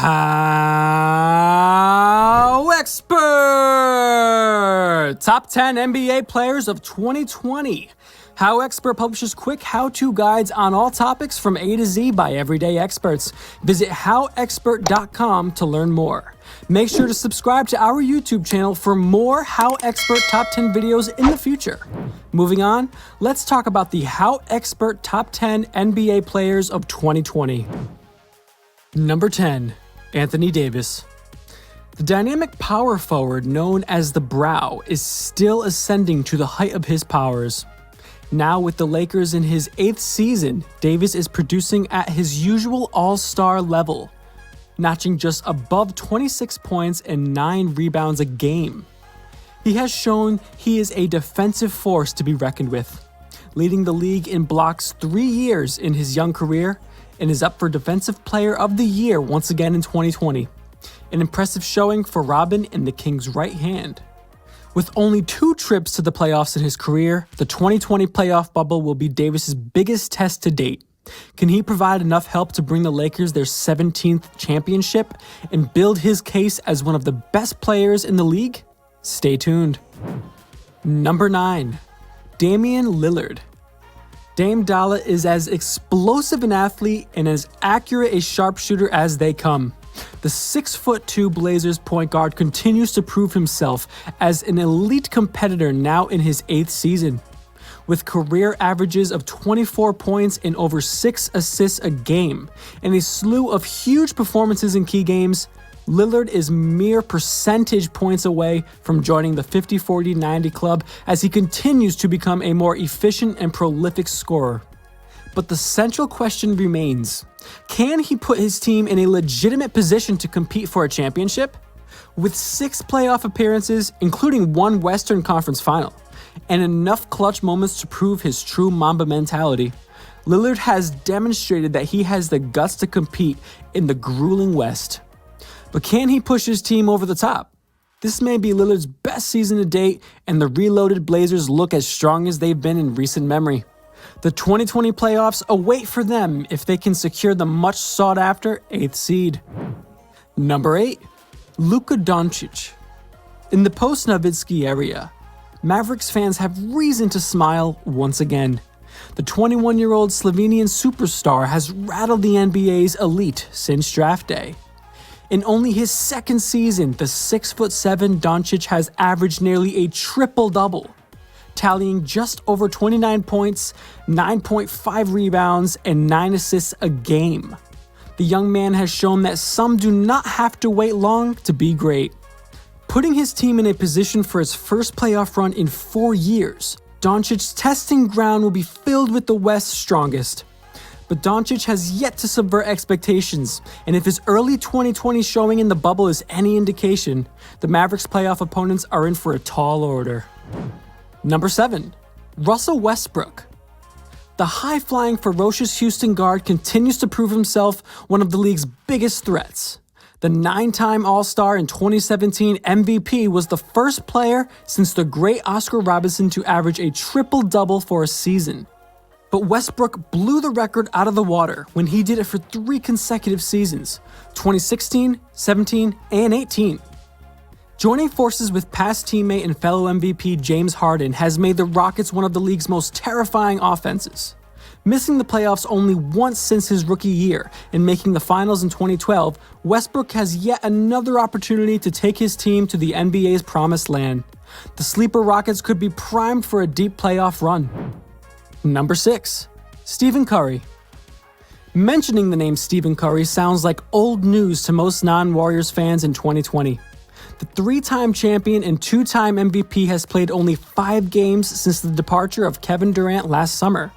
HowExpert! Top 10 NBA players of 2020. HowExpert publishes quick how-to guides on all topics from A to Z by everyday experts. Visit HowExpert.com to learn more. Make sure to subscribe to our YouTube channel for more HowExpert Top 10 videos in the future. Moving on, let's talk about the HowExpert Top 10 NBA players of 2020. Number 10. Anthony Davis. The dynamic power forward known as the Brow is still ascending to the height of his powers. Now with the Lakers in his 8th season, Davis is producing at his usual all-star level, notching just above 26 points and 9 rebounds a game. He has shown he is a defensive force to be reckoned with, leading the league in blocks 3 years in his young career, and is up for Defensive Player of the Year once again in 2020. An impressive showing for Robin in the Kings' right hand. With only 2 trips to the playoffs in his career, the 2020 playoff bubble will be Davis's biggest test to date. Can he provide enough help to bring the Lakers their 17th championship and build his case as one of the best players in the league? Stay tuned. Number 9. Damian Lillard. Dame Dalla is as explosive an athlete and as accurate a sharpshooter as they come. The 6'2" Blazers point guard continues to prove himself as an elite competitor now in his 8th season. With career averages of 24 points and over 6 assists a game, and a slew of huge performances in key games, Lillard is mere percentage points away from joining the 50-40-90 club as he continues to become a more efficient and prolific scorer. But the central question remains, can he put his team in a legitimate position to compete for a championship? With 6 playoff appearances, including 1 Western Conference final, and enough clutch moments to prove his true Mamba mentality, Lillard has demonstrated that he has the guts to compete in the grueling West. But can he push his team over the top? This may be Lillard's best season to date, and the reloaded Blazers look as strong as they've been in recent memory. The 2020 playoffs await for them if they can secure the much sought-after 8th seed. Number 8. Luka Doncic. In the post-Nowitzki area, Mavericks fans have reason to smile once again. The 21-year-old Slovenian superstar has rattled the NBA's elite since draft day. In only his 2nd season, the 6'7" Doncic has averaged nearly a triple-double, tallying just over 29 points, 9.5 rebounds, and 9 assists a game. The young man has shown that some do not have to wait long to be great. Putting his team in a position for its first playoff run in 4 years, Doncic's testing ground will be filled with the West's strongest. But Doncic has yet to subvert expectations, and if his early 2020 showing in the bubble is any indication, the Mavericks' playoff opponents are in for a tall order. Number 7. Russell Westbrook. The high-flying, ferocious Houston guard continues to prove himself one of the league's biggest threats. The 9-time All-Star and 2017 MVP was the first player since the great Oscar Robertson to average a triple-double for a season. But Westbrook blew the record out of the water when he did it for 3 consecutive seasons, 2016, 17, and 18. Joining forces with past teammate and fellow MVP James Harden has made the Rockets one of the league's most terrifying offenses. Missing the playoffs only once since his rookie year and making the finals in 2012, Westbrook has yet another opportunity to take his team to the NBA's promised land. The sleeper Rockets could be primed for a deep playoff run. Number 6. Stephen Curry. Mentioning the name Stephen Curry sounds like old news to most non-Warriors fans in 2020. The 3-time champion and 2-time MVP has played only 5 games since the departure of Kevin Durant last summer.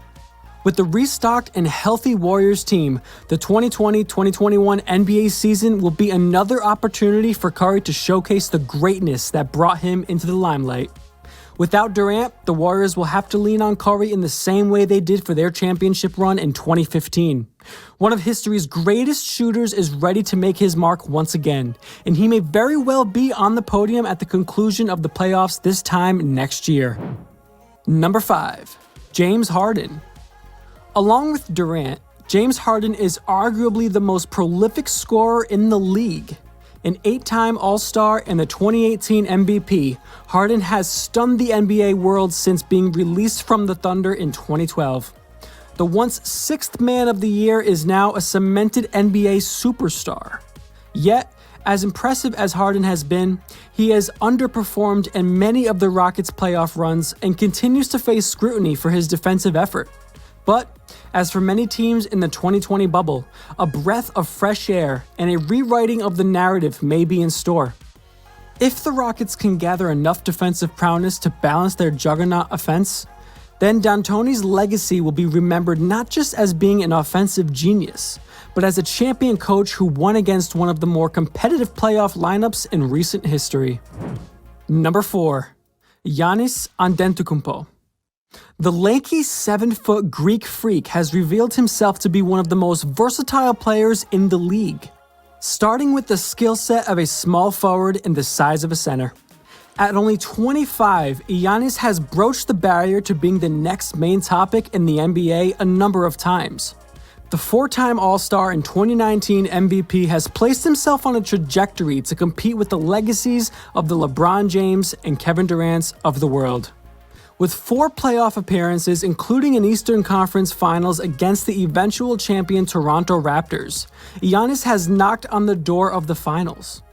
With the restocked and healthy Warriors team, the 2020-2021 NBA season will be another opportunity for Curry to showcase the greatness that brought him into the limelight. Without Durant, the Warriors will have to lean on Curry in the same way they did for their championship run in 2015. One of history's greatest shooters is ready to make his mark once again, and he may very well be on the podium at the conclusion of the playoffs this time next year. Number 5. James Harden. Along with Durant, James Harden is arguably the most prolific scorer in the league. An 8-time All-Star and the 2018 MVP, Harden has stunned the NBA world since being released from the Thunder in 2012. The once 6th man of the year is now a cemented NBA superstar. Yet, as impressive as Harden has been, he has underperformed in many of the Rockets' playoff runs and continues to face scrutiny for his defensive effort. But, as for many teams in the 2020 bubble, a breath of fresh air and a rewriting of the narrative may be in store. If the Rockets can gather enough defensive prowess to balance their juggernaut offense, then D'Antoni's legacy will be remembered not just as being an offensive genius, but as a champion coach who won against one of the more competitive playoff lineups in recent history. Number 4. Giannis Antetokounmpo. The lanky 7-foot Greek freak has revealed himself to be one of the most versatile players in the league, starting with the skill set of a small forward and the size of a center. At only 25, Giannis has broached the barrier to being the next main topic in the NBA a number of times. The 4-time All-Star and 2019 MVP has placed himself on a trajectory to compete with the legacies of the LeBron James and Kevin Durants of the world. With 4 playoff appearances, including an Eastern Conference Finals against the eventual champion Toronto Raptors, Giannis has knocked on the door of the finals.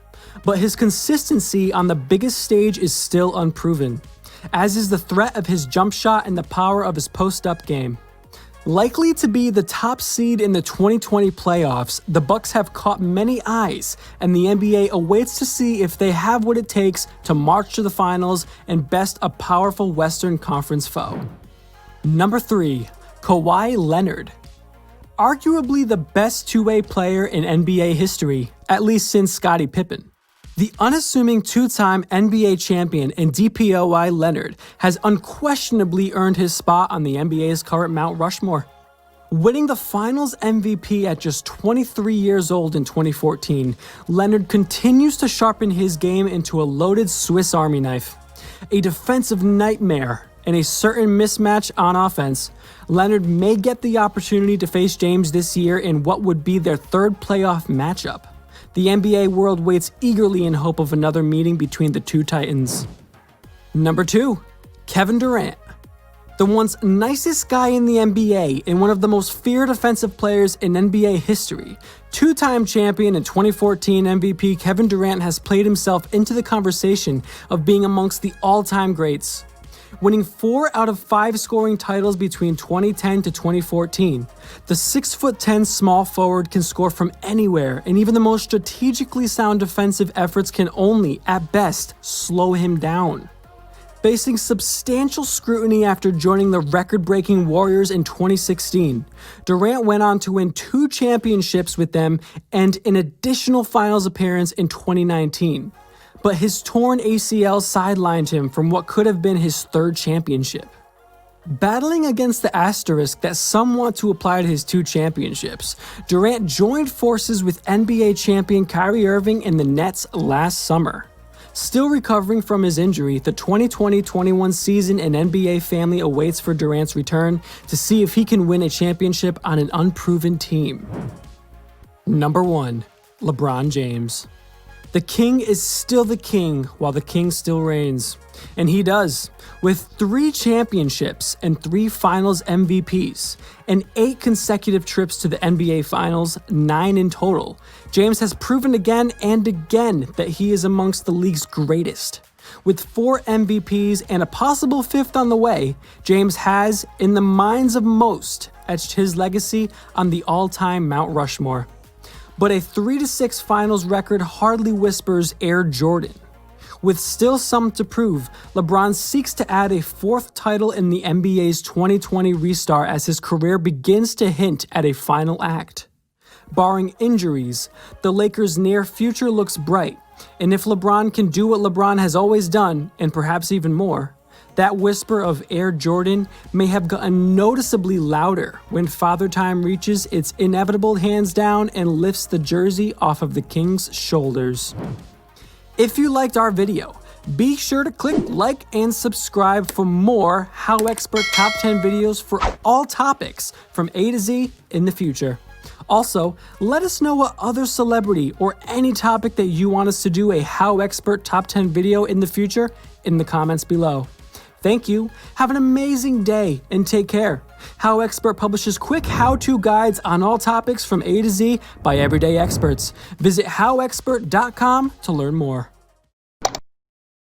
But his consistency on the biggest stage is still unproven, as is the threat of his jump shot and the power of his post-up game. Likely to be the top seed in the 2020 playoffs, the Bucks have caught many eyes, and the NBA awaits to see if they have what it takes to march to the finals and best a powerful Western Conference foe. Number 3. Kawhi Leonard. Arguably the best two-way player in NBA history, at least since Scottie Pippen. The unassuming 2-time NBA champion and DPOY Leonard has unquestionably earned his spot on the NBA's current Mount Rushmore. Winning the Finals MVP at just 23 years old in 2014, Leonard continues to sharpen his game into a loaded Swiss Army knife. A defensive nightmare and a certain mismatch on offense, Leonard may get the opportunity to face James this year in what would be their 3rd playoff matchup. The NBA world waits eagerly in hope of another meeting between the two titans. Number 2. Kevin Durant. The once nicest guy in the NBA and one of the most feared offensive players in NBA history, 2-time champion and 2014 MVP Kevin Durant has played himself into the conversation of being amongst the all-time greats. Winning 4 out of 5 scoring titles between 2010 to 2014, the 6'10" small forward can score from anywhere, and even the most strategically sound defensive efforts can only, at best, slow him down. Facing substantial scrutiny after joining the record-breaking Warriors in 2016, Durant went on to win 2 championships with them and an additional finals appearance in 2019. But his torn ACL sidelined him from what could have been his 3rd championship. Battling against the asterisk that some want to apply to his 2 championships, Durant joined forces with NBA champion Kyrie Irving and the Nets last summer. Still recovering from his injury, the 2020-21 season and NBA family awaits for Durant's return to see if he can win a championship on an unproven team. Number 1. LeBron James. The king is still the king while the king still reigns. And he does, with 3 championships and 3 finals MVPs, and 8 consecutive trips to the NBA Finals, 9 in total. James has proven again and again that he is amongst the league's greatest. With 4 MVPs and a possible 5th on the way, James has, in the minds of most, etched his legacy on the all-time Mount Rushmore. But a 3-6 finals record hardly whispers Air Jordan. With still some to prove, LeBron seeks to add a 4th title in the NBA's 2020 restart as his career begins to hint at a final act. Barring injuries, the Lakers' near future looks bright, and if LeBron can do what LeBron has always done, and perhaps even more, that whisper of Air Jordan may have gotten noticeably louder when Father Time reaches its inevitable hands down and lifts the jersey off of the King's shoulders. If you liked our video, Be sure to click like and subscribe for more HowExpert Top 10 videos for all topics from A to Z in the future. Also, let us know what other celebrity or any topic that you want us to do a HowExpert Top 10 video in the future in the comments below. Thank you, have an amazing day, and take care. HowExpert publishes quick how-to guides on all topics from A to Z by everyday experts. Visit HowExpert.com to learn more.